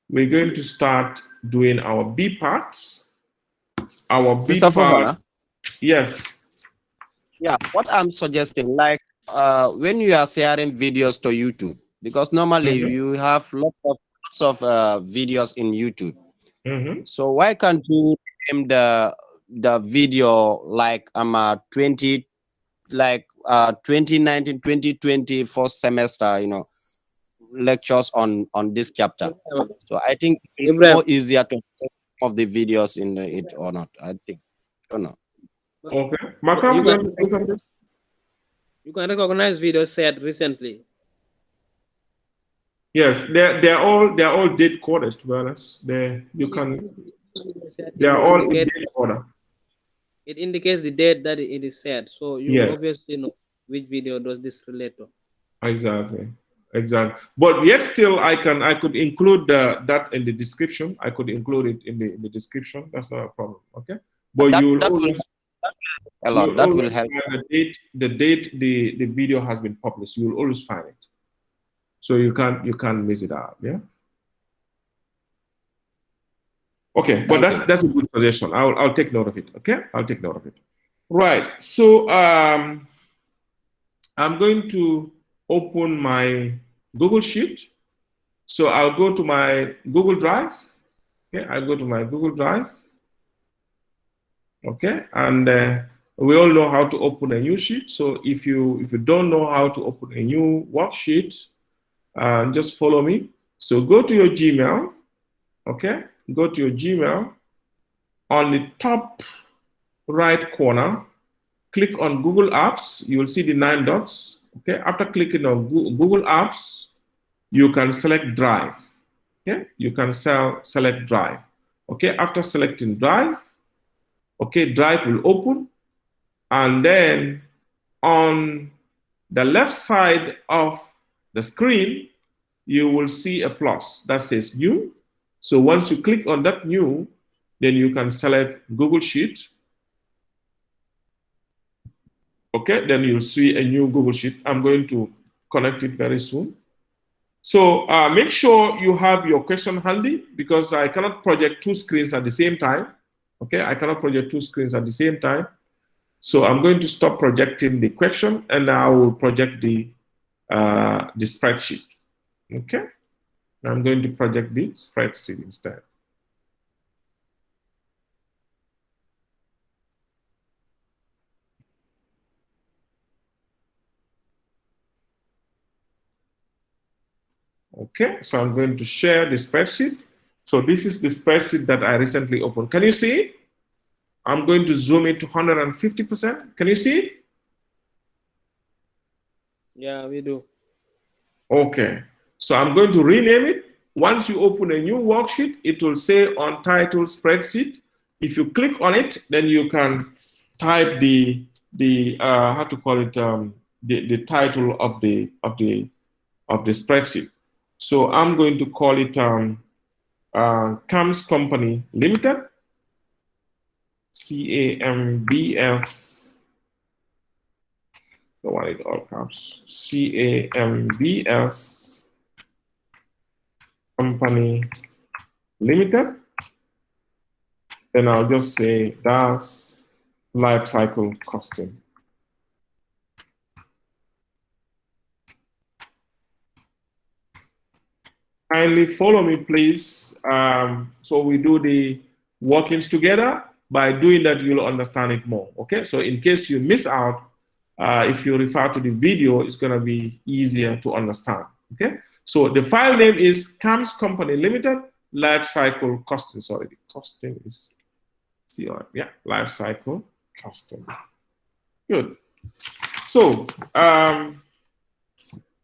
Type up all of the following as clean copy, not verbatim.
we're going to start doing our B part. Our B Mr. part, Fofana, yes. yeah, what I'm suggesting, like when you are sharing videos to YouTube, because normally Mm-hmm. you have lots of videos in YouTube. Mm-hmm. So why can't you name the video like 2019 2020 first semester, lectures on this chapter. So I think it's Ibrahim, more easier to make some of the videos in it or not. I think. I don't know. Okay. you Makam, you can want to say something? recognize videos said recently. Yes, they're all date coded, to be honest. They're all in Indicate date order. it indicates the date that it is said, so you Yes, obviously know which video does this relate to. exactly. Exactly. But yet still I could include that in the description. I could include it in the description. That's not a problem. Okay. But That you'll that will always help a lot. you'll That will always help. find the date the video has been published. You'll always find it. So you can't miss it out. Yeah. Okay, but Thank that's you. that's a good suggestion. I'll take note of it. Okay, I'll take note of it. Right. So I'm going to open my Google Sheet. So I'll go to my Google Drive. Okay, I go to my Google Drive. Okay, and we all know how to open a new sheet. So if you don't know how to open a new worksheet, just follow me. So go to your Gmail. Okay, go to your Gmail. On the top right corner, click on Google Apps. You will see the 9 dots. Okay, after clicking on Google Apps, you can select Drive. Okay, you can select Drive. Okay, after selecting Drive, okay, Drive will open, and then on the left side of the screen, you will see a plus that says New. So once you click on that New, then you can select Google Sheet. Okay, then you'll see a new Google Sheet. I'm going to connect it very soon. So make sure you have your question handy, because I cannot project two screens at the same time. Okay, I cannot project two screens at the same time. So I'm going to stop projecting the question, and I will project the spreadsheet. Okay, I'm going to project the spreadsheet instead. Okay, so I'm going to share the spreadsheet. So this is the spreadsheet that I recently opened. Can you see it? I'm going to zoom it to 150%. Can you see it? Yeah, we do. Okay, so I'm going to rename it. Once you open a new worksheet, it will say Untitled Spreadsheet. If you click on it, then you can type the how to call it the title of the spreadsheet. So I'm going to call it CAMS Company Limited, CAMBS. The one in all caps, CAMBS Company Limited. Then I'll just say that's life cycle costing. Kindly follow me, please. So we do the workings together. By doing that, you'll understand it more. Okay. So in case you miss out, if you refer to the video, it's going to be easier to understand. Okay. So the file name is CAMS Company Limited Life Cycle Costing. Sorry, the costing is CR. Yeah, life cycle costing. Good. So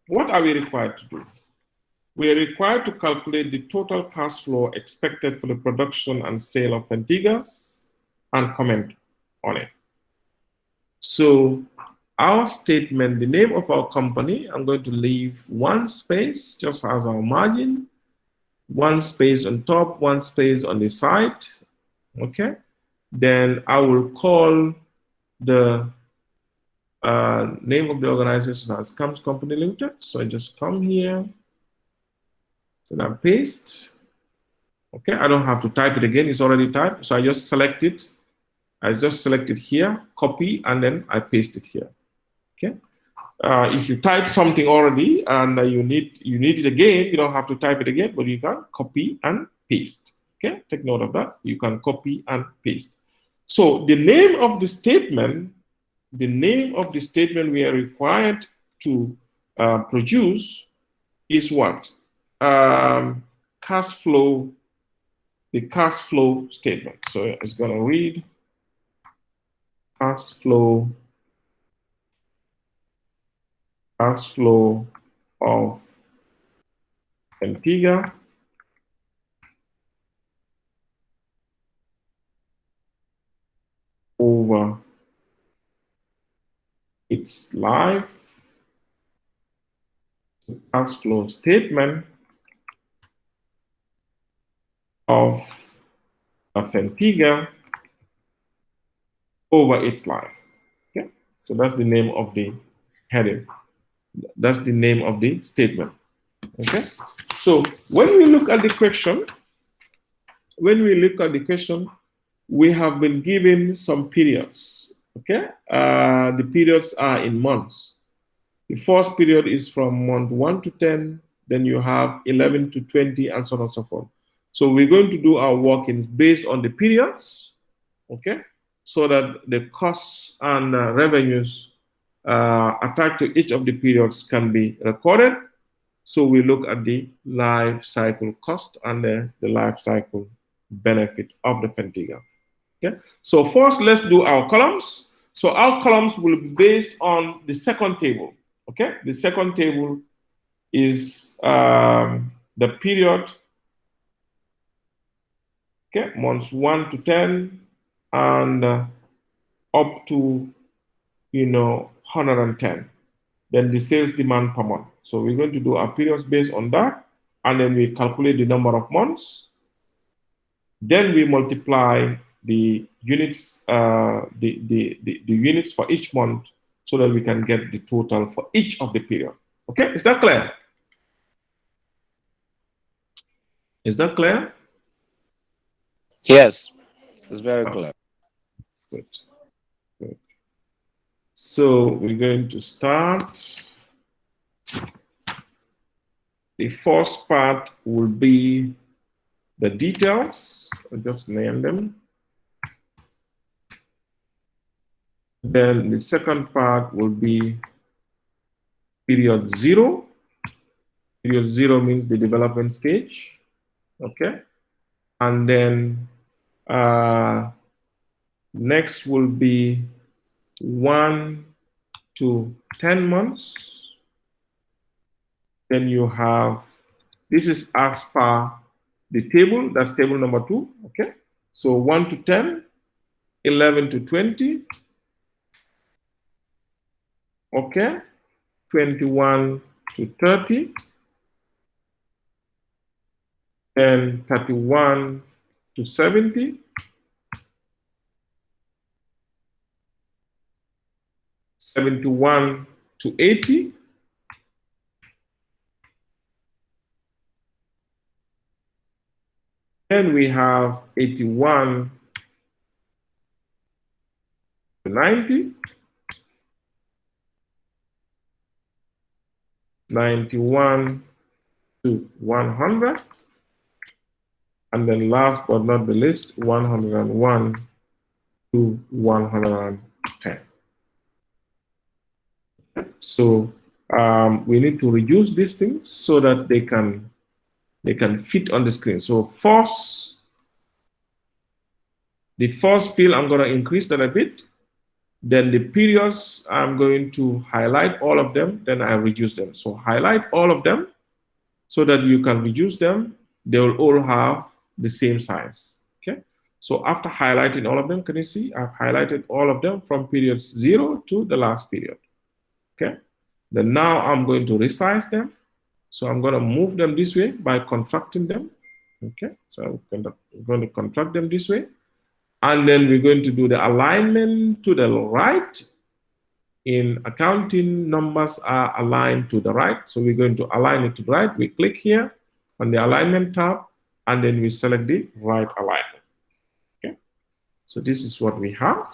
what are we required to do? We are required to calculate the total cash flow expected for the production and sale of Ventigas and comment on it. So our statement, the name of our company, I'm going to leave one space just as our margin, one space on top, one space on the side. Okay. Then I will call the name of the organization as CAMS Company Limited. So I just come here and I paste. Okay, I don't have to type it again. It's already typed. So I just select it. I just select it here, copy, and then I paste it here. Okay. If you type something already and you need it again, you don't have to type it again, but you can copy and paste. Okay, take note of that. You can copy and paste. So the name of the statement we are required to produce is what? Cash flow, the cash flow statement. So it's going to read cash flow of Antigua over its life. Cash flow statement of Antigua over its life. Okay, so that's the name of the heading. That's the name of the statement. Okay, so when we look at the question, we have been given some periods. Okay, the periods are in months. The first period is from month 1 to 10, then you have 11 to 20, and so on and so forth. So we're going to do our workings based on the periods, okay, so that the costs and revenues attached to each of the periods can be recorded. So we look at the life cycle cost and the life cycle benefit of the Fentiga. Okay. So first, let's do our columns. So our columns will be based on the second table. Okay. The second table is the period. Okay, months 1 to 10 and up to 110. Then the sales demand per month. So we're going to do our periods based on that, and then we calculate the number of months. Then we multiply the units, the units for each month, so that we can get the total for each of the period. Okay, is that clear? Is that clear? Yes, it's very clear. Good. Good. So we're going to start. The first part will be the details. I'll just name them. Then the second part will be period 0. Period 0 means the development stage. Okay. And then next will be 1 to 10 months. Then you have, this is as per the table, that's table number 2. Okay. So 1 to 10, 11 to 20. Okay. 21 to 30. And 31 to 70. 71 to 80. Then we have 81 to 90. 91 to 100. And then last but not the least, 101 to 110. So we need to reduce these things so that they can fit on the screen. So first, the first field, I'm going to increase that a bit. Then the periods, I'm going to highlight all of them, then I reduce them. So highlight all of them so that you can reduce them. They will all have the same size. Okay. So after highlighting all of them, can you see I've highlighted all of them from period 0 to the last period. Okay. Then now I'm going to resize them. So I'm going to move them this way by contracting them. Okay. So I'm going to contract them this way. And then we're going to do the alignment to the right. In accounting, numbers are aligned to the right. So we're going to align it to the right. We click here on the alignment tab. and then we select the right alignment. Okay, so this is what we have.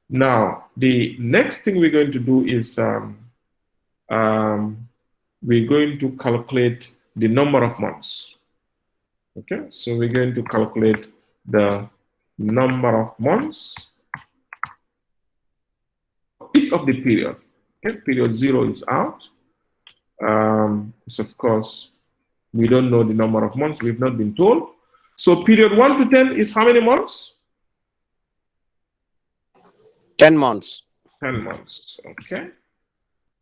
Now, the next thing we're going to do is we're going to calculate the number of months. Okay, so we're going to calculate the number of months each of the period. Okay, period 0 is out. So of course, we don't know the number of months. We've not been told. So period 1 to 10 is how many months? 10 months. 10 months. Okay.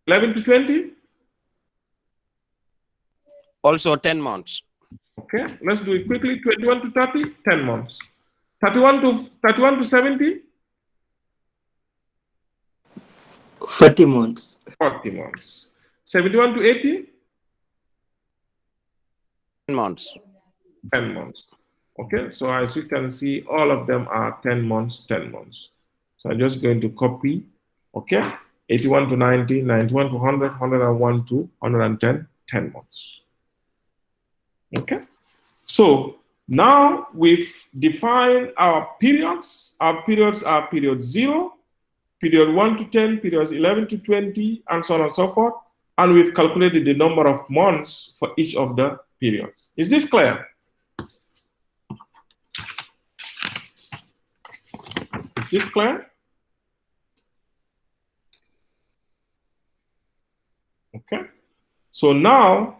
11 to 20? Also 10 months. Okay, let's do it quickly. 21 to 30, 10 months. 31 to 70? 40 months. 40 months. 71 to 80? 10 months. 10 months. Okay, so as you can see, all of them are 10 months, 10 months. So I'm just going to copy, okay? 81 to 90, 91 to 100, 101 to 110, 10 months. Okay, so now we've defined our periods. Our periods are period 0, period 1 to 10, periods 11 to 20, and so on and so forth. And we've calculated the number of months for each of the periods. Is this clear? Is this clear? Okay. So now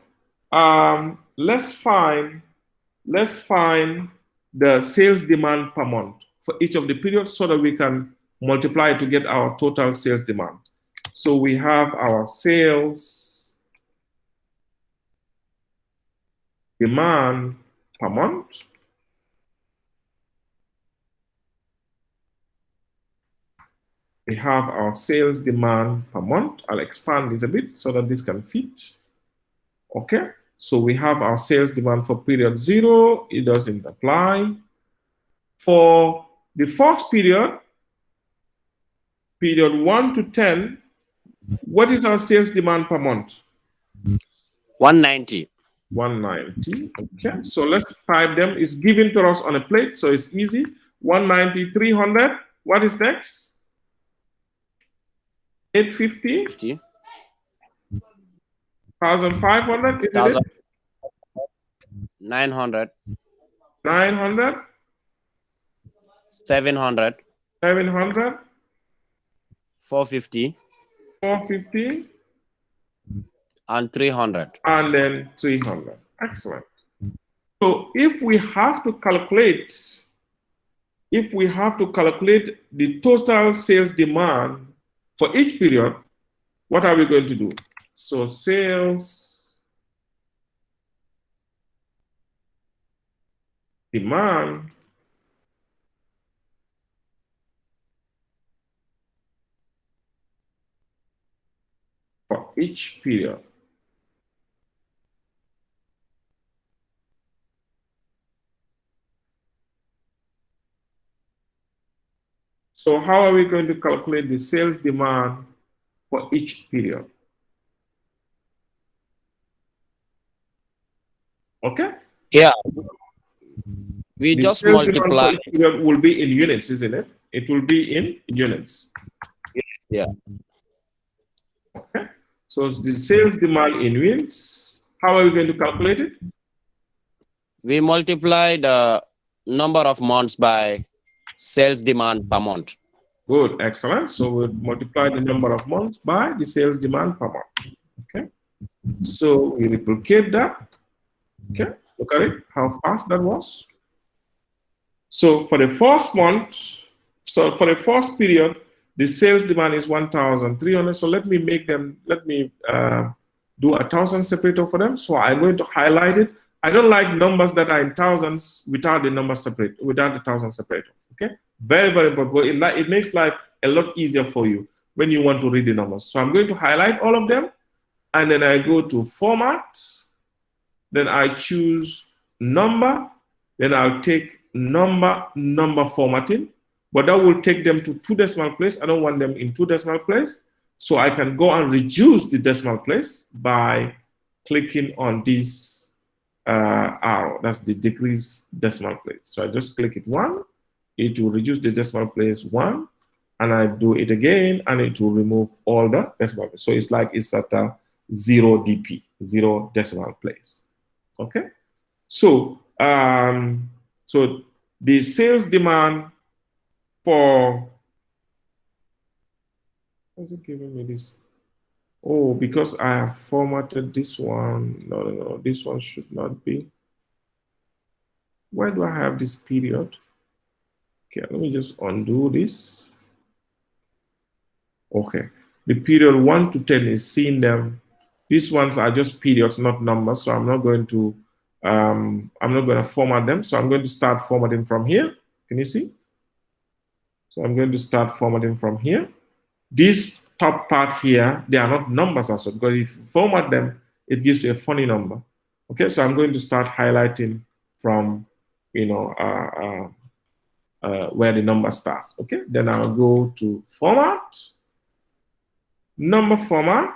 let's find the sales demand per month for each of the periods so that we can multiply to get our total sales demand. So we have our sales demand per month. We have our sales demand per month. I'll expand it a bit so that this can fit. Okay, so we have our sales demand for period 0. It doesn't apply. For the first period, period 1 to 10, what is our sales demand per month? 190. 190. Okay, so let's type them. It's given to us on a plate, so it's easy. 190, 300. What is next? 850. 50. 1,500. Is it? 900. 900. 700. 700. 450. 450. And 300. And then 300. Excellent. So if we have to calculate the total sales demand for each period, what are we going to do? So sales demand for each period. So how are we going to calculate the sales demand for each period? Okay? Yeah. We The just sales demand multiply. for each period will be in units, isn't it? It will be in units. Yeah. Okay. So the sales demand in units, how are we going to calculate it? We multiply the number of months by sales demand per month. Good, excellent. So we'll multiply the number of months by the sales demand per month. Okay. So we replicate that. Okay. Look at it, how fast that was. So for the first month, so for the first period, the sales demand is 1,300. So let me do 1,000 separator for them. So I'm going to highlight it. I don't like numbers that are in thousands without the number separate, without the 1,000 separator. Okay, very, very important. It makes life a lot easier for you when you want to read the numbers. So I'm going to highlight all of them, and then I go to format. Then I choose number. Then I'll take number formatting, but that will take them to 2 decimal place. I don't want them in 2 decimal place. So I can go and reduce the decimal place by clicking on this arrow. That's the decrease decimal place. So I just click it 1, it will reduce the decimal place 1, and I do it again, and it will remove all the decimal place. So it's like it's at a 0 dp, 0 decimal place. Okay. So so the sales demand for, what's it giving me this? Oh, because I have formatted this one. No, this one should not be. Why do I have this period? Okay, let me just undo this. Okay, the period 1 to 10 is seeing them. These ones are just periods, not numbers. So I'm not going to format them. So I'm going to start formatting from here. Can you see? So I'm going to start formatting from here. This top part here, they are not numbers also, because if you format them, it gives you a funny number. Okay, so I'm going to start highlighting from, where the number starts. Okay, then I'll go to format, number format.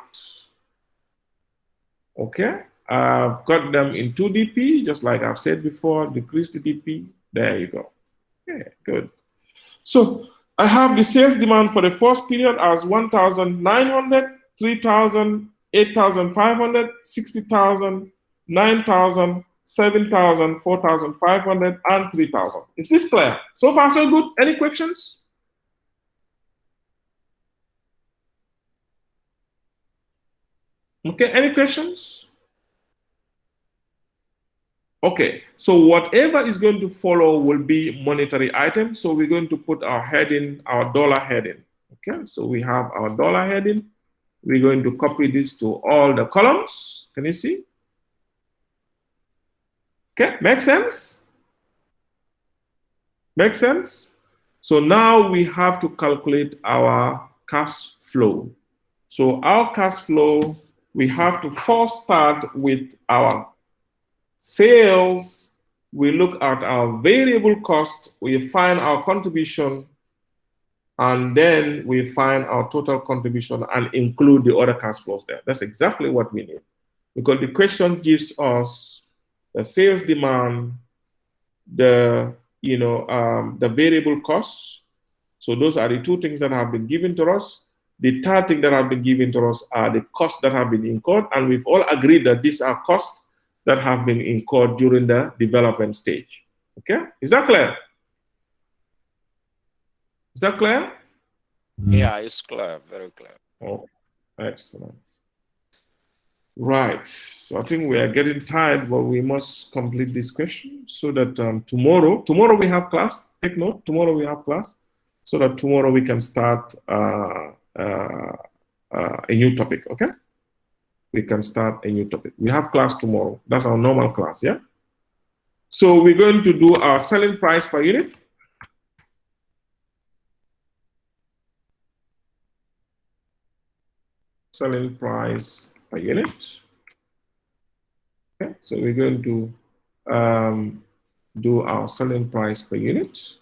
Okay, I've got them in 2 dp, just like I've said before, decrease the dp. There you go. Okay, good. So I have the sales demand for the first period as 1,900, 3,000, 8,500, 60,000, 9,000, 7,000, 4,500, and 3,000. Is this clear? So far, so good. Any questions? Okay, any questions? Okay, so whatever is going to follow will be monetary items. So we're going to put our heading, our dollar heading. Okay, so we have our dollar heading. We're going to copy this to all the columns. Can you see? Okay, make sense? Make sense? So now we have to calculate our cash flow. So our cash flow, we have to first start with our sales. We look at our variable cost, we find our contribution, and then we find our total contribution and include the other cash flows there. That's exactly what we need. Because the question gives us the sales demand, the variable costs. So those are the 2 things that have been given to us. The third thing that have been given to us are the costs that have been incurred, and we've all agreed that these are costs that have been incurred during the development stage. Okay, is that clear? Is that clear? Yeah, it's clear, very clear. Oh, excellent. Right, so I think we are getting tired, but we must complete this question so that tomorrow we have class. Take note, tomorrow we have class, so that tomorrow we can start a new topic, okay? We can start a new topic. We have class tomorrow. That's our normal class, yeah? So we're going to do our selling price per unit. Selling price per unit. Okay, so we're going to do our selling price per unit.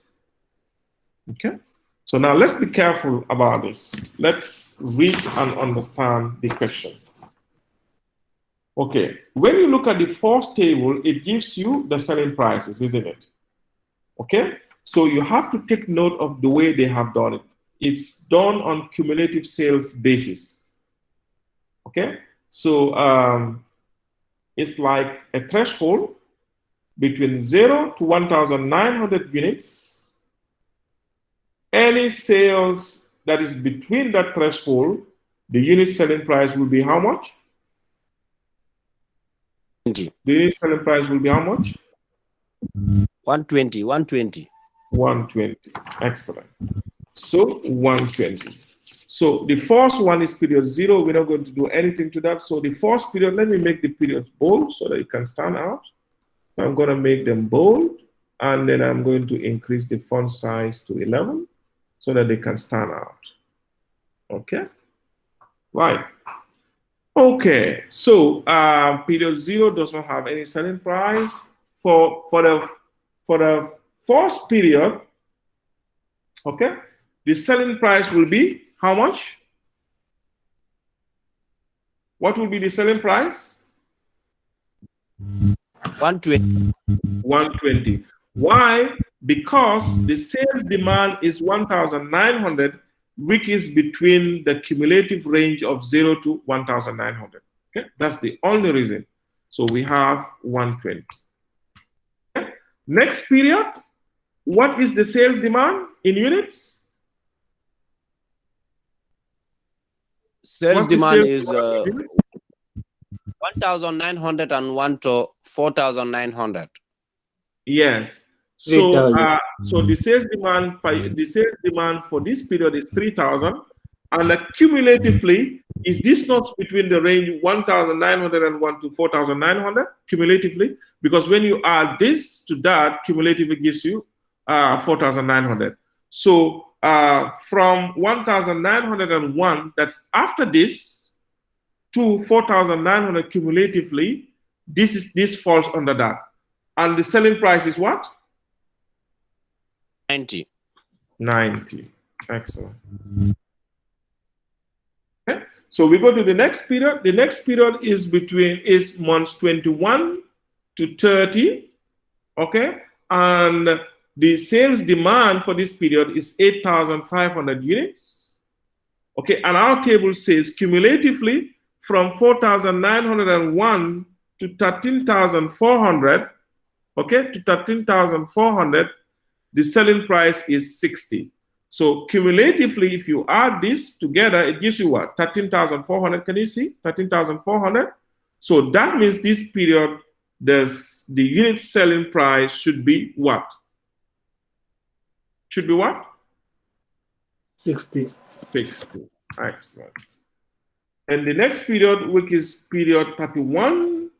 Okay, so now let's be careful about this. Let's read and understand the question. Okay, when you look at the first table, it gives you the selling prices, isn't it? Okay, so you have to take note of the way they have done it. It's done on cumulative sales basis. Okay, so it's like a threshold between 0 to 1,900 units. Any sales that is between that threshold, the unit selling price will be how much? 20. The unit selling price will be how much? 120, 120. 120. Excellent. So 120. So the first one is period 0. We're not going to do anything to that. So the first period, let me make the periods bold so that it can stand out. I'm going to make them bold, and then I'm going to increase the font size to 11 so that they can stand out. Okay? Right. Okay, so period 0 does not have any selling price. For the first period, okay, the selling price will be how much? What will be the selling price? 120. 120. Why? Because the sales demand is 1,900, which is between the cumulative range of 0 to 1,900. Okay, that's the only reason. So we have 120. Okay? Next period, what is the sales demand in units? Sales demand is 1,901 to 4,900. Yes. So, 3,000. so the sales demand for this period is 3,000, and cumulatively, is this not between the range 1,901 to 4,900 cumulatively? Because when you add this to that, cumulatively gives you 4,900. So from 1,901, that's after this, to 4,900 cumulatively, this falls under that. And the selling price is what? 90. 90. Excellent. Okay. So we go to the next period. The next period is months 21 to 30. Okay. And the sales demand for this period is 8,500 units. Okay. And our table says cumulatively from 4,901 to 13,400. Okay, to 13,400, the selling price is 60. So cumulatively, if you add this together, it gives you what? 13,400. Can you see? 13,400. So that means this period, the unit selling price should be what? Should be what? 60. 60. Excellent. And the next period, which is period 31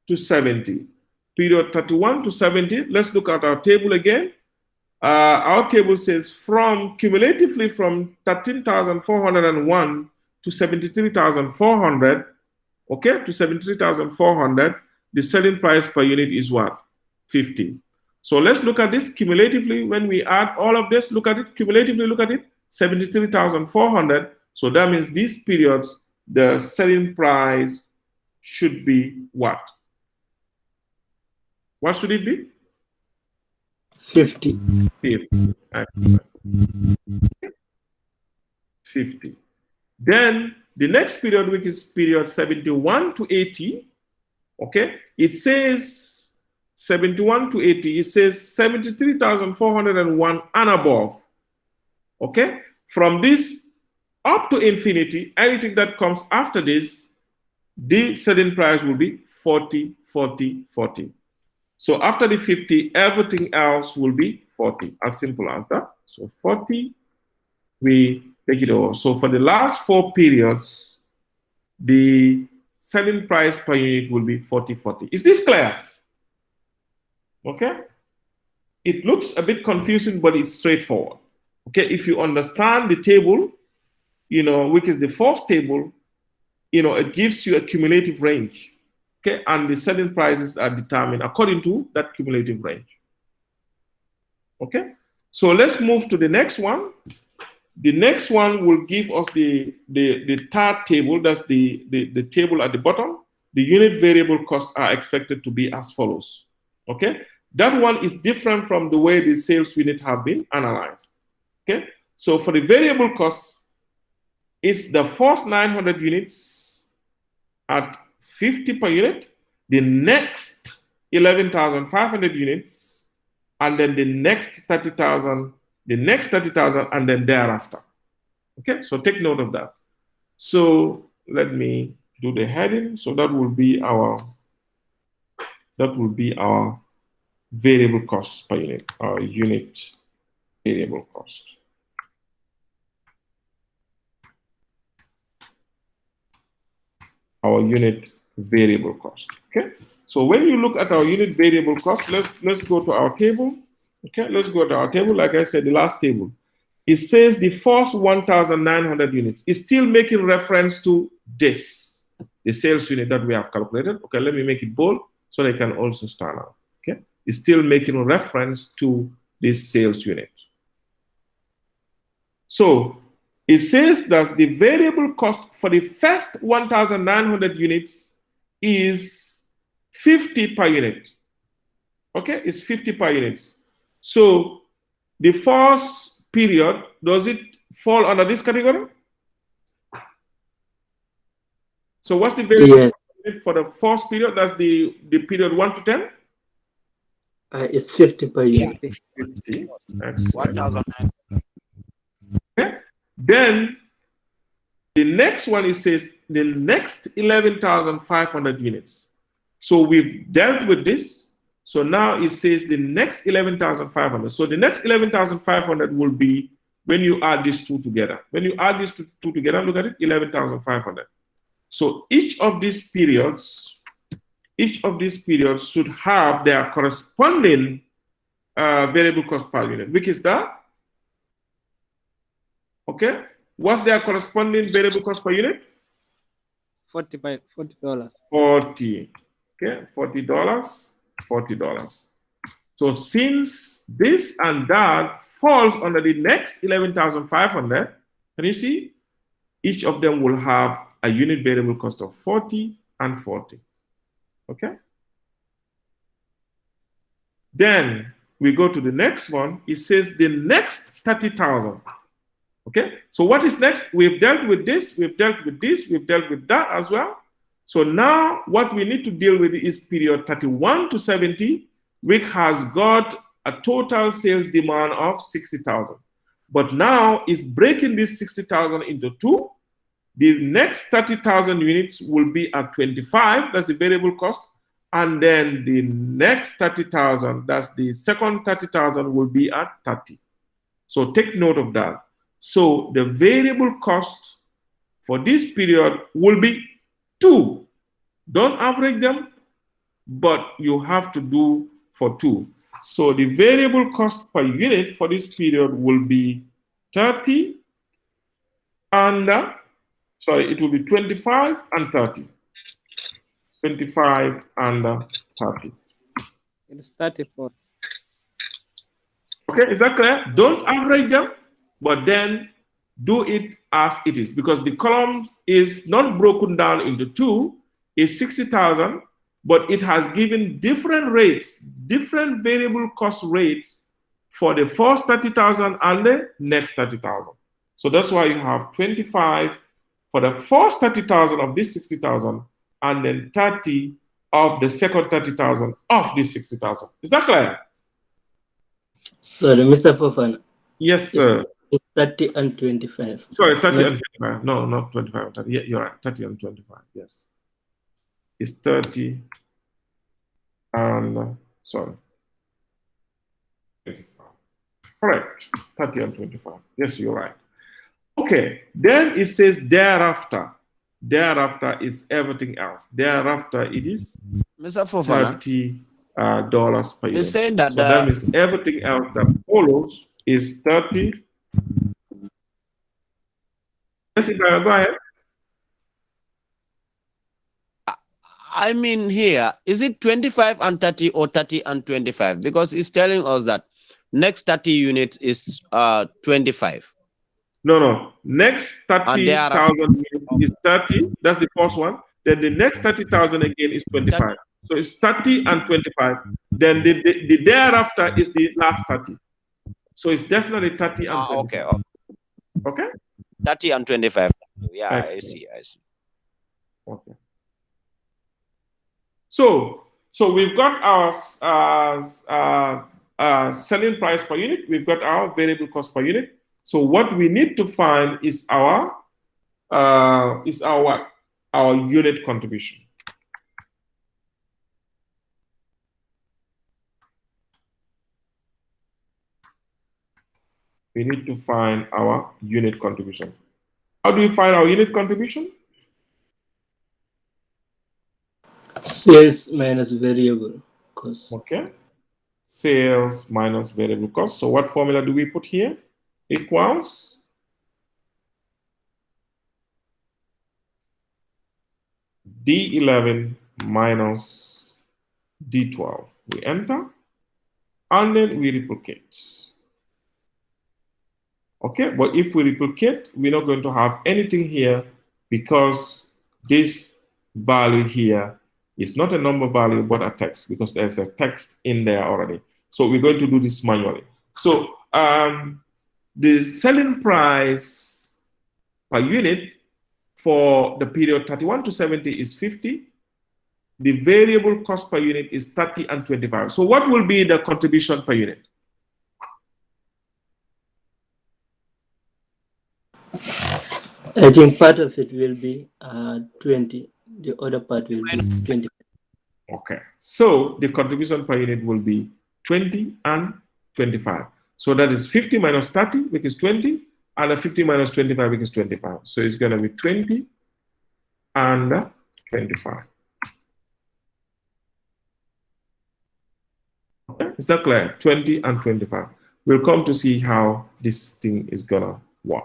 to 70. Period 31 to 70, let's look at our table again. Our table says cumulatively from 13,401 to 73,400, okay, to 73,400, the selling price per unit is what? 50. So let's look at this cumulatively. When we add all of this, look at it, cumulatively look at it, 73,400. So that means these periods, the selling price should be what? What should it be? 50. 50. 50. Then the next period, which is period 71 to 80, okay, it says 71 to 80, it says 73,401 and above. Okay, from this up to infinity, anything that comes after this, the selling price will be 40, 40, 40. So after the 50, everything else will be 40. As simple as that. So 40, we take it over. So for the last 4 periods, the selling price per unit will be 40, 40. Is this clear? Okay. It looks a bit confusing, but it's straightforward. Okay. If you understand the table, which is the first table, it gives you a cumulative range. Okay, and the selling prices are determined according to that cumulative range. Okay, so let's move to the next one. The next one will give us the third table. That's the table at the bottom. The unit variable costs are expected to be as follows. Okay, that one is different from the way the sales unit have been analyzed. Okay, so for the variable costs, it's the first 900 units at 50 per unit, the next 11,500 units, and then the next 30,000, and then thereafter. Okay, so take note of that. So let me do the heading. So that will be our variable cost per unit, our unit variable cost. Our unit variable cost. Okay, so when you look at our unit variable cost, let's go to our table. Okay, let's go to our table. Like I said, the last table, it says the first 1,900 units is still making reference to this, the sales unit that we have calculated. Okay, let me make it bold so they can also stand out. Okay, it's still making reference to this sales unit. So it says that the variable cost for the first 1,900 units is 50 per unit. Okay, it's 50 per unit. So the first period, does it fall under this category? So what's the variable for the first period? That's the period 1 to 10? It's 50 per unit. 50. Excellent. 1,009. Okay. Then the next one, it says the next 11,500 units. So we've dealt with this. So now it says the next 11,500. So the next 11,500 will be when you add these two together. When you add these two together, look at it, 11,500. So each of these periods should have their corresponding variable cost per unit. Which is that? Okay. What's their corresponding variable cost per unit? $40. 40. Okay, $40, $40. So since this and that falls under the next 11,500, can you see? Each of them will have a unit variable cost of 40 and 40. Okay. Then we go to the next one. It says the next 30,000. Okay. So what is next? We've dealt with this. We've dealt with this. We've dealt with that as well. So now what we need to deal with is period 31 to 70, which has got a total sales demand of 60,000. But now it's breaking this 60,000 into two. The next 30,000 units will be at 25, that's the variable cost. And then the next 30,000, that's the second 30,000, will be at 30. So take note of that. So the variable cost for this period will be 2. Don't average them, but you have to do for 2. So the variable cost per unit for this period will be 30 and it will be 25 and 30. 25 and 30. It's 34. Okay, is that clear? Don't average them, but then do it as it is, because the column is not broken down into two. It's 60,000, but it has given different rates, different variable cost rates for the first 30,000 and the next 30,000. So that's why you have 25 for the first 30,000 of this 60,000, and then 30 of the second 30,000 of this 60,000. Is that clear? Sorry, Mr. Fofana. Yes, sir. It's 30 and 25. Sorry, 30 and 25. No, not 25 and 30. Yeah, you're right. 30 and 25. Yes. It's 30 and, sorry. 25. Correct. 30 and 25. Yes, you're right. Okay. Then it says thereafter. Thereafter is everything else. Thereafter it is Mr. Fofana, $30 per unit. it's saying that, so that means everything else that follows is 30. Yes, Ibrahim, go ahead. I mean here, is it 25 and 30 or 30 and 25? Because it's telling us that next 30 units is 25. No. Next 30,000 units is 30. That's the first one. Then the next 30,000 again is 25. So it's 30 and 25. Then the thereafter is the last 30. So it's definitely 30 and 25. Okay. 30 and 25. Yeah, Excellent. I see. Okay. So we've got our selling price per unit. We've got our variable cost per unit. So what we need to find is our unit contribution. We need to find our unit contribution. How do we find our unit contribution? Sales minus variable cost. Okay. Sales minus variable cost. So what formula do we put here? Equals D11 minus D12. We enter, and then we replicate. Okay, but if we replicate, we're not going to have anything here because this value here It's not a number value, but a text, because there's a text in there already. So we're going to do this manually. So the selling price per unit for the period 31 to 70 is 50. The variable cost per unit is 30 and 25. So what will be the contribution per unit? I think part of it will be 20. The other part will be 20. Okay, so the contribution per unit will be 20 and 25. So that is 50 minus 30, which is 20, and 50 minus 25, which is 25. So it's going to be 20 and 25. Okay, is that clear? 20 and 25. We'll come to see how this thing is going to work.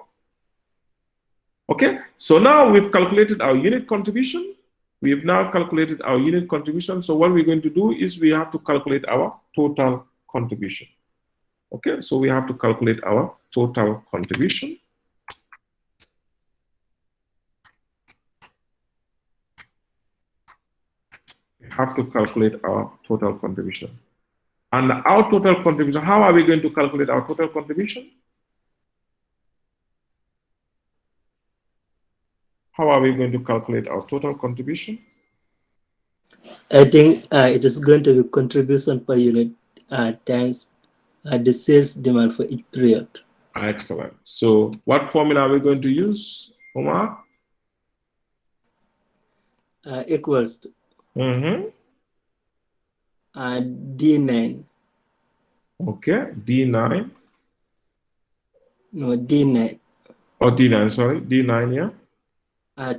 Okay, so now we've calculated our unit contribution. We have now calculated our unit contribution. So what we're going to do is we have to calculate our total contribution. Okay, so we have to calculate our total contribution. We have to calculate our total contribution. And our total contribution, how are we going to calculate our total contribution? How are we going to calculate our total contribution? I think it is going to be contribution per unit times the sales demand for each period. Excellent. So what formula are we going to use, Omar? Equals to D9. Okay, D9. No, D9. Or D9, sorry, D9, yeah.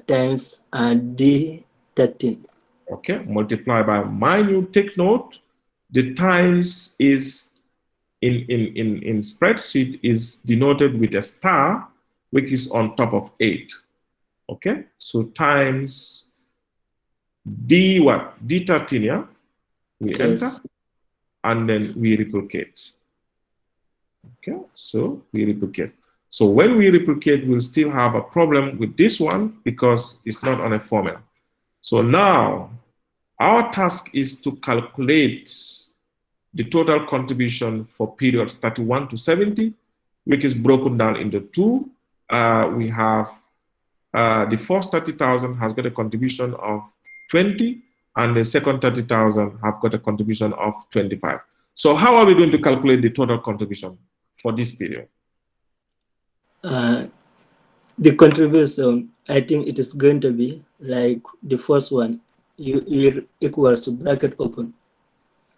Times D13. Okay, multiply by minute. Take note, the times is in spreadsheet is denoted with a star, which is on top of 8. Okay, so times D what? D13, yeah? We enter, and then we replicate. Okay, so we replicate. So when we replicate, we'll still have a problem with this one because it's not on a formula. So now our task is to calculate the total contribution for periods 31 to 70, which is broken down into two. We have the first 30,000 has got a contribution of 20, and the second 30,000 have got a contribution of 25. So how are we going to calculate the total contribution for this period? The contribution, I think it is going to be like the first one, you equals to bracket open.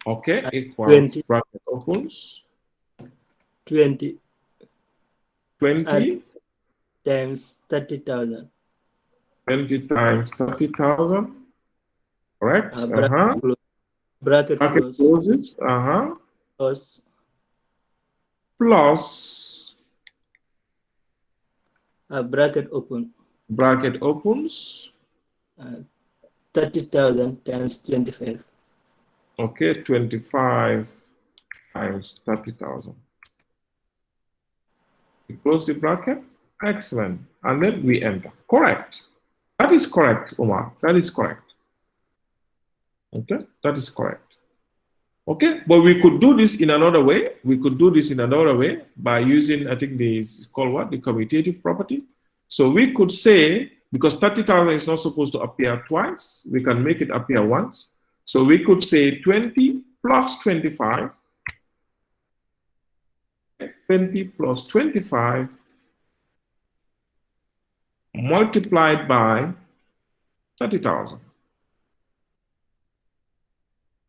Okay, equals 20, bracket opens. 20 times 30,000. 20 times 30,000. Correct? Bracket closes. Plus. Bracket open. Bracket opens. 30,000 times 25. Okay, 25 times 30,000. We close the bracket. Excellent. And then we enter. Correct. That is correct, Omar. That is correct. Okay, that is correct. Okay, but we could do this in another way. We could do this in another way by using, I think this is called what? The commutative property. So we could say, because 30,000 is not supposed to appear twice, we can make it appear once. So we could say 20 plus 25. 20 plus 25 multiplied by 30,000.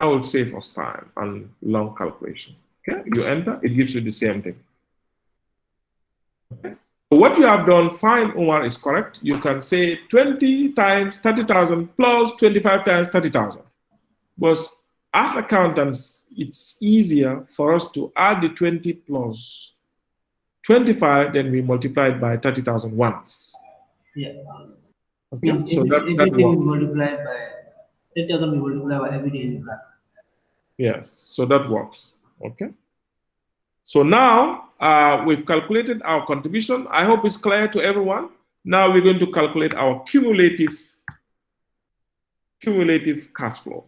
I will save us time and long calculation. Okay, you enter, it gives you the same thing. Okay. So what you have done, fine, Omar, is correct. You can say 20 times 30,000 plus 25 times 30,000. But as accountants, it's easier for us to add the 20 plus 25, then we multiply it by 30,000 once. Yeah. Okay, so that everything we multiply by 30,000, we multiply by every day in bracket. Yes, so that works. Okay. So now we've calculated our contribution. I hope it's clear to everyone. Now we're going to calculate our cumulative cumulative cash flow.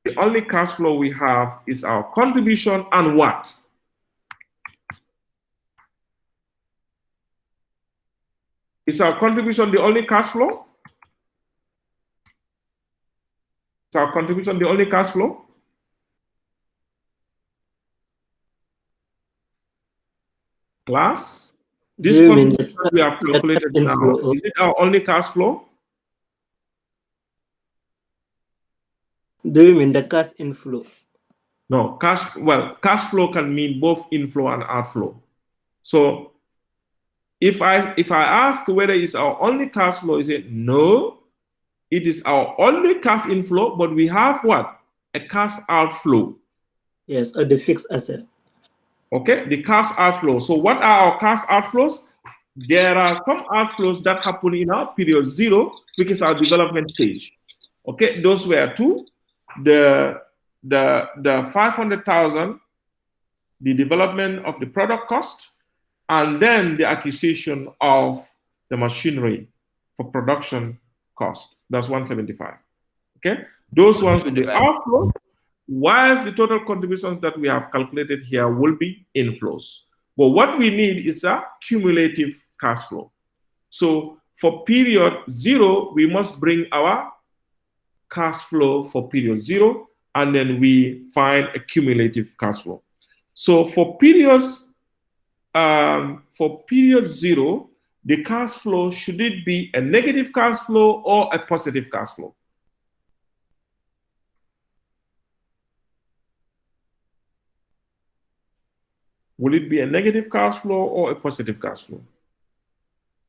The only cash flow we have is our contribution and what? Is our contribution the only cash flow? Is our contribution the only cash flow? Class? This Do you mean contribution we have the calculated now, inflow? is it our only cash flow? Do you mean the cash inflow? No, cash flow can mean both inflow and outflow. So if I ask whether it's our only cash flow, is it no? It is our only cash inflow, but we have what? A cash outflow. Yes, or the fixed asset. Okay, the cash outflow. So what are our cash outflows? There are some outflows that happen in our period 0, which is our development stage. Okay, those were two. The 500,000, the development of the product cost, and then the acquisition of the machinery for production cost. That's 175. Okay, those ones will be outflows, whilst the total contributions that we have calculated here will be inflows. But what we need is a cumulative cash flow. So for period 0, we must bring our cash flow for period 0, and then we find a cumulative cash flow. So for period 0, the cash flow, should it be a negative cash flow or a positive cash flow? Will it be a negative cash flow or a positive cash flow?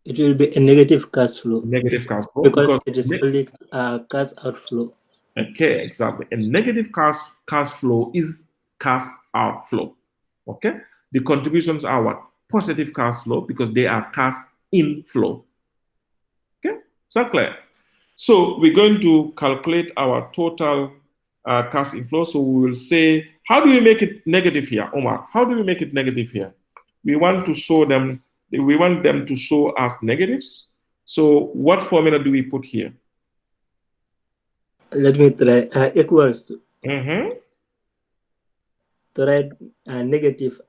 It will be a negative cash flow. Negative cash flow because it is only cash outflow. Okay, exactly. A negative cash flow is cash outflow. Okay, the contributions are what? Positive cash flow because they are cash inflow. Okay, is that clear? So we're going to calculate our total cash inflow. So we will say, how do we make it negative here, Omar? How do we make it negative here? We want to show them. We want them to show as negatives. So what formula do we put here? Let me try equals to. To write negative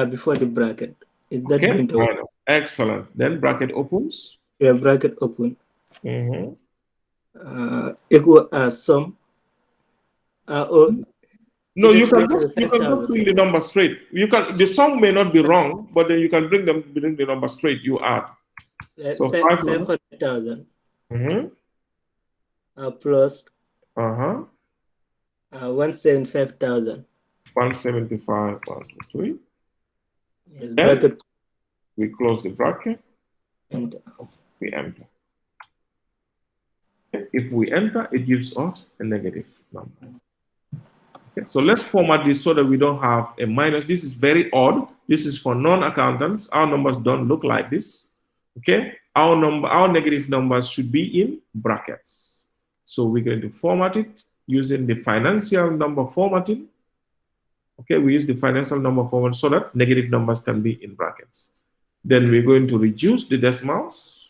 before the bracket. Is that going to work? Excellent. Then bracket opens. Yeah, bracket open. Equal sum. No, you can just bring the number straight. You can. The sum may not be wrong, but then you can bring the number straight. You add. So 500,000 plus 175,000. 175, 1, 2, 3. Yes, bracket. We close the bracket. Enter. We enter. If we enter, it gives us a negative number. Okay, so let's format this so that we don't have a minus. This is very odd. This is for non-accountants. Our numbers don't look like this. Okay, our negative numbers should be in brackets. So we're going to format it using the financial number formatting. Okay, we use the financial number format so that negative numbers can be in brackets. Then we're going to reduce the decimals.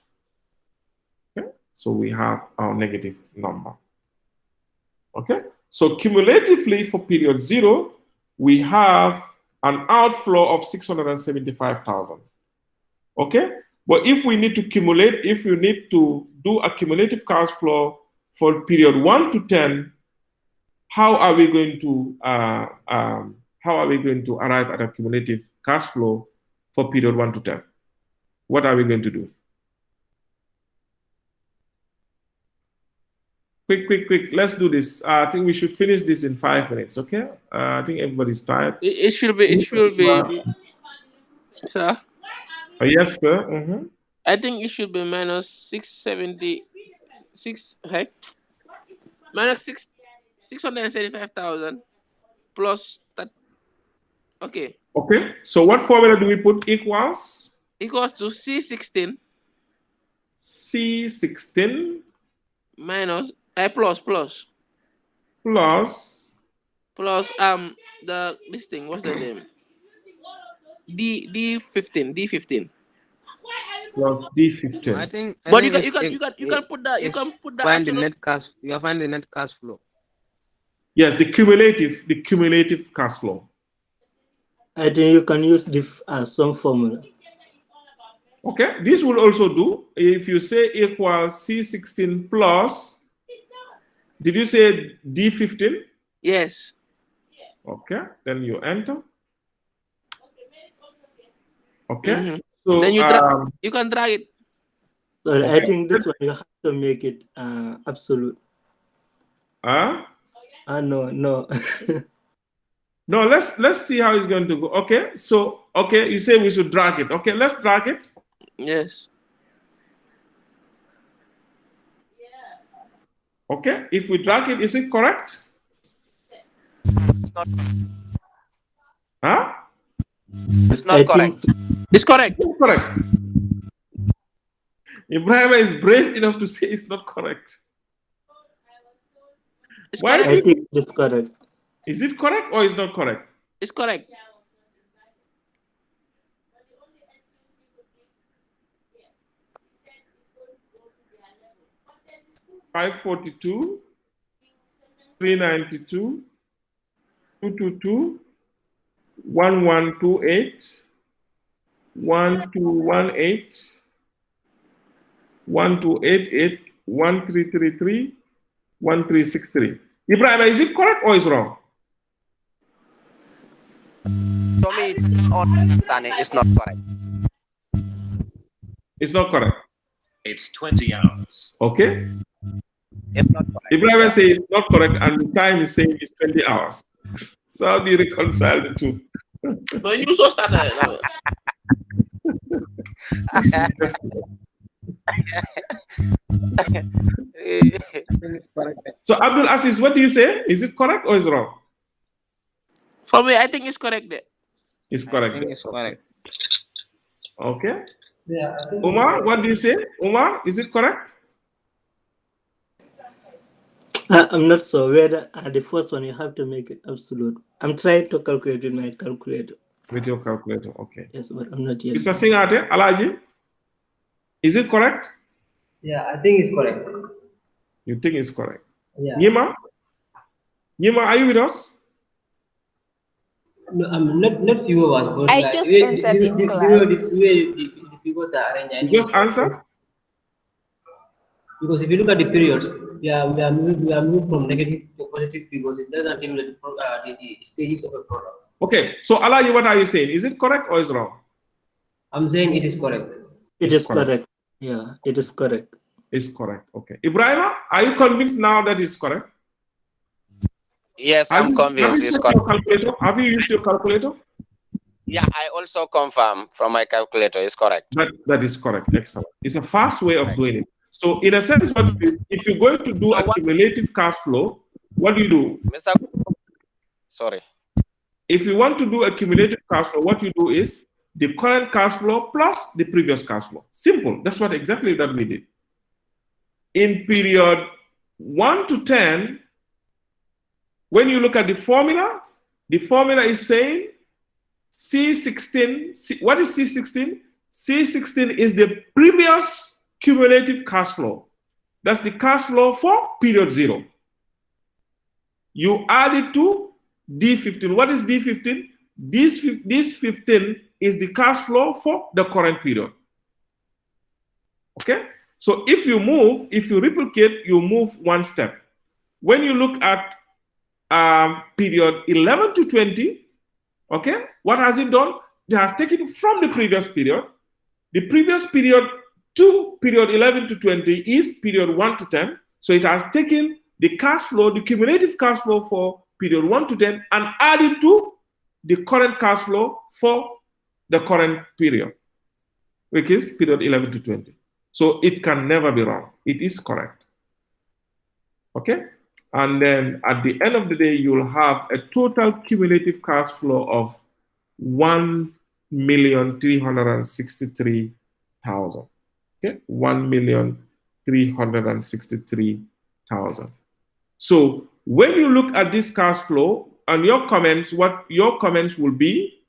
Okay, so we have our negative number. Okay, so cumulatively for period 0, we have an outflow of 675,000. Okay, but if we need to accumulate, if you need to do a cumulative cash flow for period 1 to 10, how are we going to arrive at a cumulative cash flow for period 1 to 10? What are we going to do? Quick. Let's do this. I think we should finish this in 5 minutes. Okay. I think everybody's tired. It should be. Sir. Yes, sir. I think it should be minus 676. Minus 675,000 plus that. Okay. Okay. So what formula do we put equals? Equals to C16. C16 minus plus this thing, what's the name? D15. plus D15. I think. But you it's- can put the find the absolute. net cash. You can find the net cash flow. Yes, the cumulative cash flow. I think you can use the sum formula. Okay, this will also do. If you say equals C16 plus, did you say D15? Yes. Okay, then you enter. Okay, Mhm. so Then you can drag it. So I Okay. think this one you have to make it absolute. No, No. no. Let's see how it's going to go. Okay, so you say we should drag it. Okay, let's drag it. Yes. Okay, if we drag it, is it correct? It's not. Huh? It's not correct. So. It's correct. It's correct. Ibrahim is brave enough to say it's not correct. It's Why? correct. I think it's correct. Is it correct or is not correct? It's correct. $542, $392, $222, $1128, $1218, $1288, $1333, $1363. Ibrahim, is it correct or is wrong? For me, all understanding is not correct. It's not correct. It's 20 hours. Okay. It's not correct. Ibrahim says it's not correct, and the time is saying it's 20 hours. So how do you reconcile the two? But you so started. So Abdul Aziz, what do you say? Is it correct or is it wrong? For me, I think it's correct there. It's I correct. think it's correct. Okay. Yeah, I think Umar, what do you say? Umar, is it correct? I'm not sure whether the first one you have to make it absolute. I'm trying to calculate with my calculator. With your calculator, okay. Yes, but I'm not yet. Mr. Singate, Alaji, is it correct? yeah, I think it's correct. You think it's correct? Yeah. Yima, are you with us? No, I'm not few hours, but I like, just the entered in way class. the figures are arranged. I You think just answer. because if you look at the periods, we are moving from negative to positive figures. It doesn't tell you the stages of a product. Okay, so Alaji, what are you saying? Is it correct or is it wrong? I'm saying it is correct. It It's is correct. Yeah, it is correct. It's correct. Okay. Ibrahima, are you convinced now that it's correct? Yes, Have I'm you- convinced it's have you used your correct. calculator? Have you used your calculator? Yeah, I also confirm from my calculator it's correct. That is correct. Excellent. It's a fast way of doing it. So in a sense, what it is, if you're going to do So a what- cumulative cash flow, what do you do? Mr. Sorry. If you want to do a cumulative cash flow, what you do is the current cash flow plus the previous cash flow. Simple. That's what exactly that we did. In period 1 to 10, when you look at the formula is saying C16. What is C16? C16 is the previous cumulative cash flow. That's the cash flow for period 0. You add it to D15. What is D15? This 15 is the cash flow for the current period. Okay? So if you replicate, you move one step. When you look at period 11 to 20, okay, what has it done? It has taken from the previous period. The previous period to period 11 to 20 is period 1 to 10. So it has taken the cash flow, the cumulative cash flow for period 1 to 10 and added to the current cash flow for the current period, which is period 11 to 20. So it can never be wrong. It is correct. Okay? And then at the end of the day, you'll have a total cumulative cash flow of 1,363,000. Okay? 1,363,000. So when you look at this cash flow and your comments, what your comments will be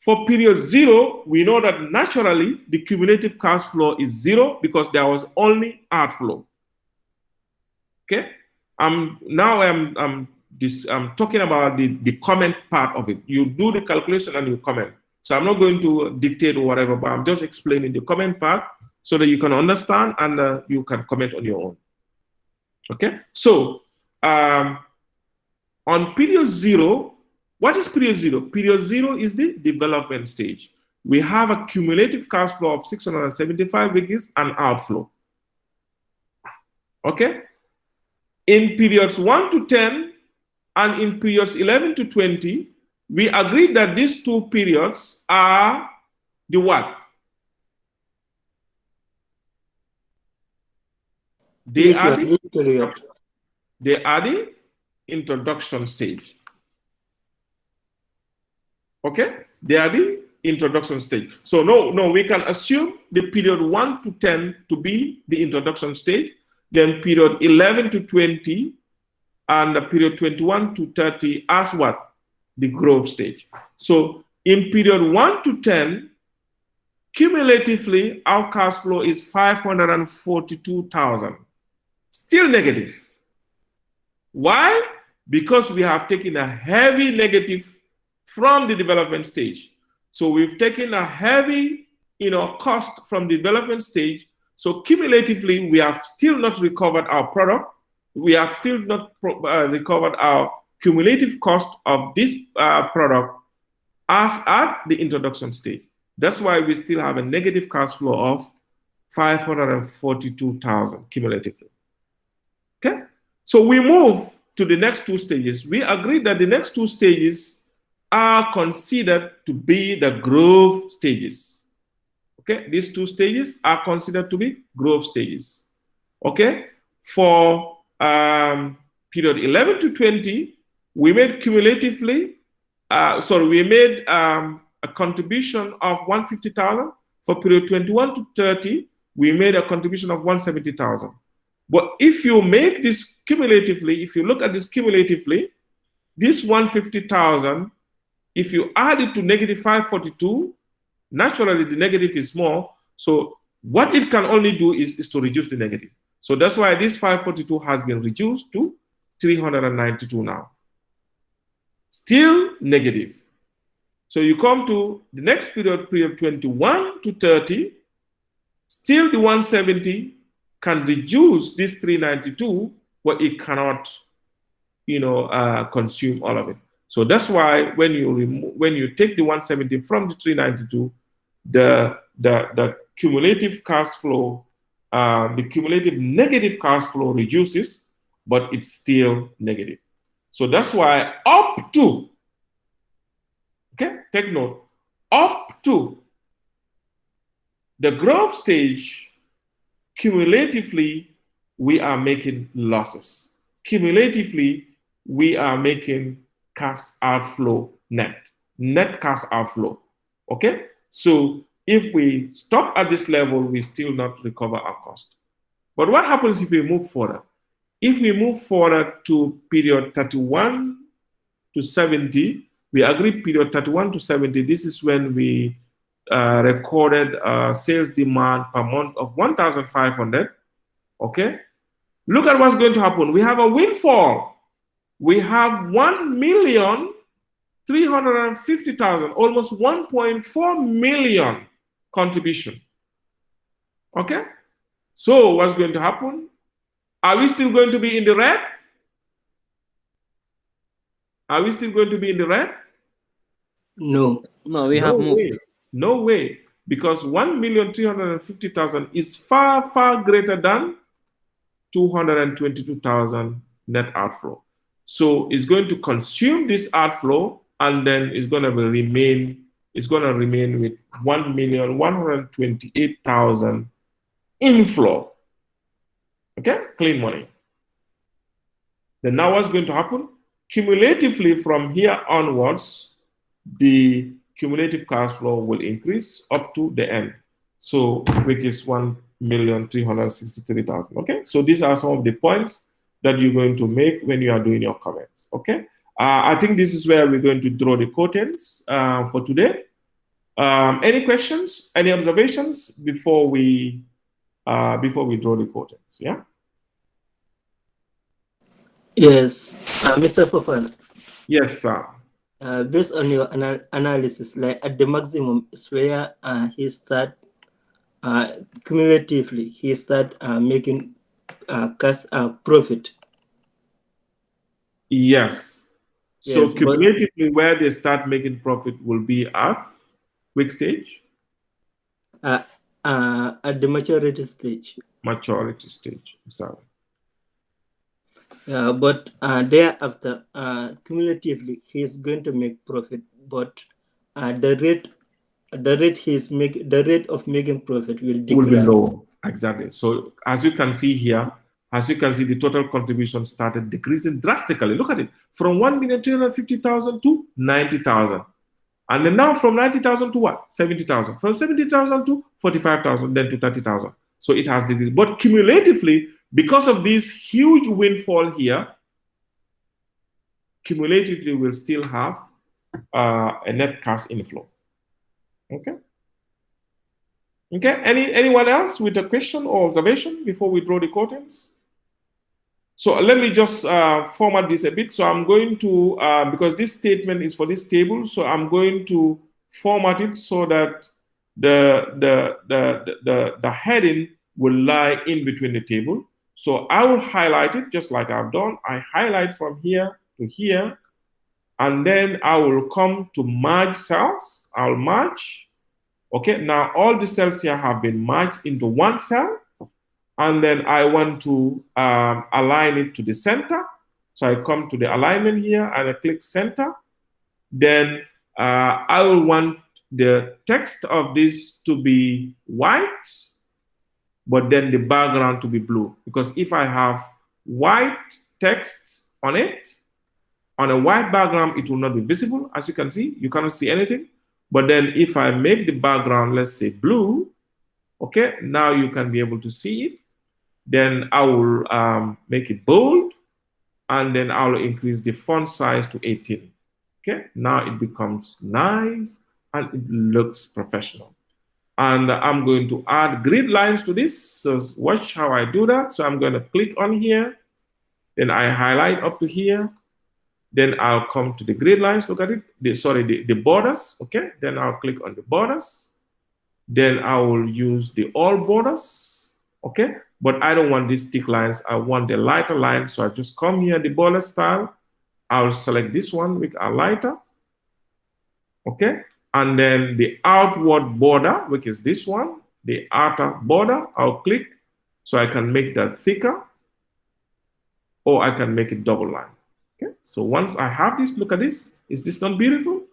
For period 0, we know that naturally the cumulative cash flow is 0 because there was only outflow. Okay? Now I'm talking about the comment part of it. You do the calculation and you comment. So I'm not going to dictate or whatever, but I'm just explaining the comment part so that you can understand and you can comment on your own. Okay? So on period 0, what is period 0? Period 0 is the development stage. We have a cumulative cash flow of 675, which is an outflow. Okay? In periods 1 to 10 and in periods 11 to 20, we agreed that these two periods are the what? They are the introduction stage. Okay? They are the introduction stage. So no, we can assume the period 1 to 10 to be the introduction stage, then period 11 to 20, and the period 21 to 30 as what? The growth stage. So in period 1 to 10, cumulatively, our cash flow is 542,000. Still negative. Why? Because we have taken a heavy negative from the development stage. So we've taken a heavy, cost from the development stage. So cumulatively, we have still not recovered our product. We have still not recovered our cumulative cost of this product as at the introduction stage. That's why we still have a negative cash flow of 542,000 cumulatively. Okay? So we move to the next two stages. We agreed that the next two stages are considered to be the growth stages. Okay? These two stages are considered to be growth stages. Okay? For period 11 to 20, we made cumulatively, we made a contribution of 150,000. For period 21 to 30, we made a contribution of 170,000. But if you make this cumulatively, if you look at this cumulatively, this 150,000, if you add it to negative 542, naturally the negative is small. So what it can only do is to reduce the negative. So that's why this 542 has been reduced to 392 now. Still negative. So you come to the next period, period 21 to 30, still the 170 can reduce this 392, but it cannot, consume all of it. So that's why when you take the 170 from the 392, the cumulative cash flow, the cumulative negative cash flow reduces, but it's still negative. So that's why up to, okay, take note, up to the growth stage, cumulatively, we are making losses. Cumulatively, we are making cash outflow net cash outflow, okay? So if we stop at this level, we still not recover our cost. But what happens if we move further? If we move forward to period 31 to 70, we agreed period 31 to 70, this is when we recorded sales demand per month of 1,500, okay? Look at what's going to happen. We have a windfall. We have 1,350,000, almost 1.4 million contribution, okay? So what's going to happen? Are we still going to be in the red? Are we still going to be in the red? No, we have moved. No way, because 1,350,000 is far, far greater than 222,000 net outflow. So it's going to consume this outflow, and then it's going to remain with 1,128,000 inflow. Okay, clean money. Then now what's going to happen? Cumulatively from here onwards, the cumulative cash flow will increase up to the end. So which is 1,363,000. Okay, so these are some of the points that you're going to make when you are doing your comments. Okay, I think this is where we're going to draw the curtains for today. Any questions? Any observations before we draw the curtains? Yeah. Yes, Mr. Fofana. Yes, sir. Based on your analysis, like at the maximum is where he start cumulatively he start making cash profit. Yes. So Yes, but cumulatively, where they start making profit will be at which stage? at the maturity stage. Maturity stage. Sorry. But thereafter, cumulatively, he is going to make profit. But the rate the rate of making profit will Will be decline. low. Exactly. So as you can see here, the total contribution started decreasing drastically. Look at it, from 1,250,000 to 90,000. And then now from 90,000 to what? 70,000. From 70,000 to 45,000, then to 30,000. So it has decreased. But cumulatively, because of this huge windfall here, cumulatively we'll still have a net cash inflow. Okay. Okay. Anyone else with a question or observation before we draw the curtains? So let me just format this a bit. So I'm going to, because this statement is for this table, so I'm going to format it so that the heading will lie in between the table. So I will highlight it just like I've done. I highlight from here to here, and then I will come to merge cells. I'll merge. Okay, now all the cells here have been merged into one cell. And then I want to align it to the center. So I come to the alignment here and I click center. Then I will want the text of this to be white, but then the background to be blue. Because if I have white text on it, on a white background, it will not be visible. As you can see, you cannot see anything. But then if I make the background, let's say blue, okay, now you can be able to see it. Then I will make it bold, and then I will increase the font size to 18. Okay, now it becomes nice and it looks professional. And I'm going to add grid lines to this. So watch how I do that. So I'm going to click on here, then I highlight up to here. Then I'll come to the grid lines. Look at it. The borders. Okay, then I'll click on the borders. Then I will use the all borders. Okay, but I don't want these thick lines. I want the lighter line. So I just come here, the border style. I'll select this one with a lighter. Okay, and then the outward border, which is this one, the outer border, I'll click so I can make that thicker, or I can make it double line. Okay, so once I have this, look at this. Is this not beautiful?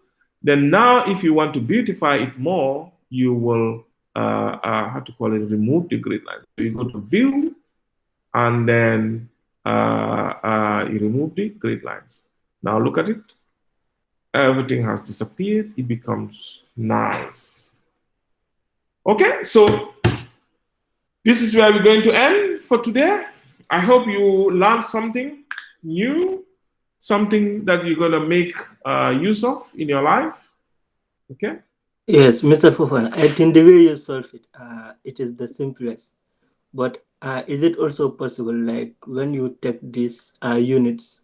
Then now, if you want to beautify it more, you will remove the grid line. So you go to view, and then you remove the grid lines. Now look at it. Everything has disappeared. It becomes nice. Okay, so this is where we're going to end for today. I hope you learned something new, something that you're going to make use of in your life. Okay. Yes, Mr. Fofana, I think the way you solve it, it is the simplest. But is it also possible, like when you take these units,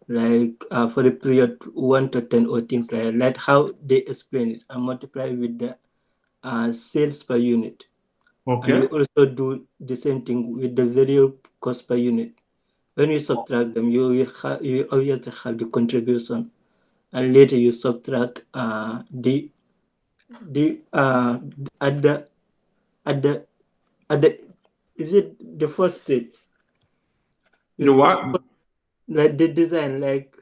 like for the period 1 to 10 or things like how they explain it, and multiply with the sales per unit? Okay. And you also do the same thing with the variable cost per unit. When you subtract them, you obviously have the contribution, and later you subtract at the is it the first stage? The what? Like the design, like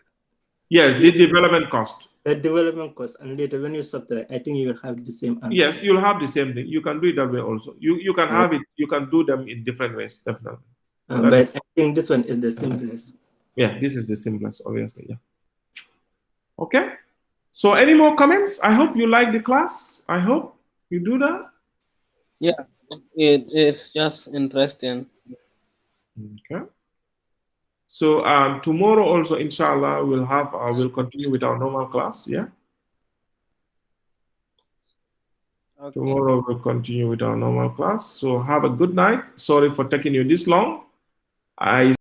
yes, the development cost. The development cost, and later when you subtract, I think you will have the same answer. Yes, you'll have the same thing. You can do it that way also. You can have it. You can do them in different ways, definitely. But I think this one is the simplest. Yeah, this is the simplest, obviously. Yeah. Okay. So, any more comments? I hope you like the class. I hope you do that. Yeah, it is just interesting. Okay. So tomorrow also, inshallah, we'll continue with our normal class. Yeah. Okay. Tomorrow we'll continue with our normal class. So have a good night. Sorry for taking you this long. I